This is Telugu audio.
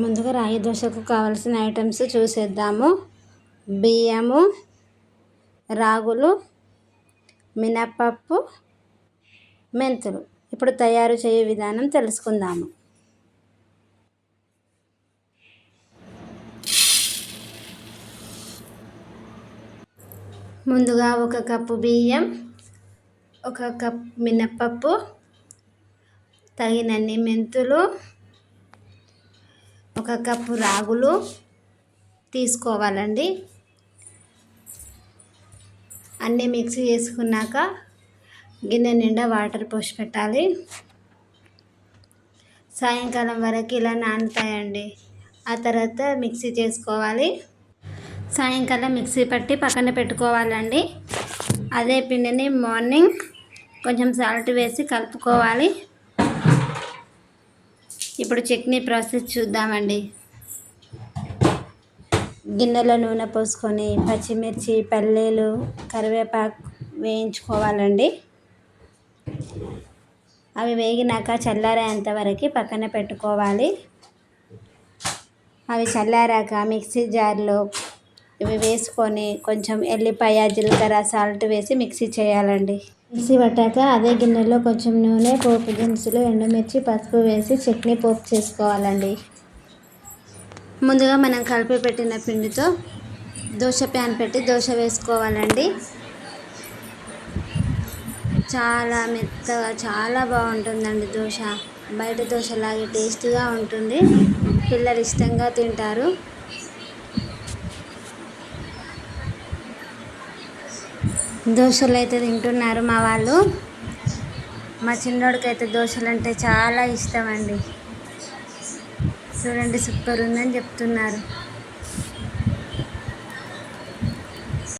ముందుగా రాగి దోశకు కావాల్సిన ఐటమ్స్ చూసేద్దాము. బియ్యము, రాగులు, మినప్పప్పు, మెంతులు. ఇప్పుడు తయారు చేయే విధానం తెలుసుకుందాము. ముందుగా 1 కప్పు బియ్యం, 1 కప్ మినప్పప్పు, తగినన్ని మెంతులు, 1 కప్పు రాగులు తీసుకోవాలండి. అన్నీ మిక్సీ చేసుకున్నాక గిన్నె నిండా వాటర్ పోసి పెట్టాలి. సాయంకాలం వరకు ఇలా నానుతాయండి. ఆ తర్వాత మిక్సీ చేసుకోవాలి. సాయంకాలం మిక్సీ పట్టి పక్కన పెట్టుకోవాలండి. అదే పిండిని మార్నింగ్ కొంచెం సాల్ట్ వేసి కలుపుకోవాలి. ఇప్పుడు చట్నీ ప్రాసెస్ చూద్దామండి. గిన్నెలో నూనె పోసుకొని పచ్చిమిర్చి, పల్లీలు, కరివేపాకు వేయించుకోవాలండి. అవి వేగినాక చల్లారేంత వరకు పక్కన పెట్టుకోవాలి. అవి చల్లారాక మిక్సీ జార్లో ఇవి వేసుకొని కొంచెం ఎల్లిపాయ, జీలకర్ర, సాల్ట్ వేసి మిక్సీ చేయాలండి. మిక్సీ పట్టాక అదే గిన్నెలో కొంచెం నూనె, పోపు దినుసులు, ఎండుమిర్చి, పసుపు వేసి చట్నీ పోపు చేసుకోవాలండి. ముందుగా మనం కలిపి పెట్టిన పిండితో దోశ ప్యాన్ పెట్టి దోశ వేసుకోవాలండి. చాలా మెత్తగా చాలా బాగుంటుందండి దోశ. బయట దోశలాగే టేస్టీగా ఉంటుంది. పిల్లలు ఇష్టంగా తింటారు. దోశలు అయితే తింటున్నారు మా వాళ్ళు. మా చిన్నోడికి అయితే దోశలు అంటే చాలా ఇష్టం అండి. చూడండి, సూపర్ ఉందని చెప్తున్నారు.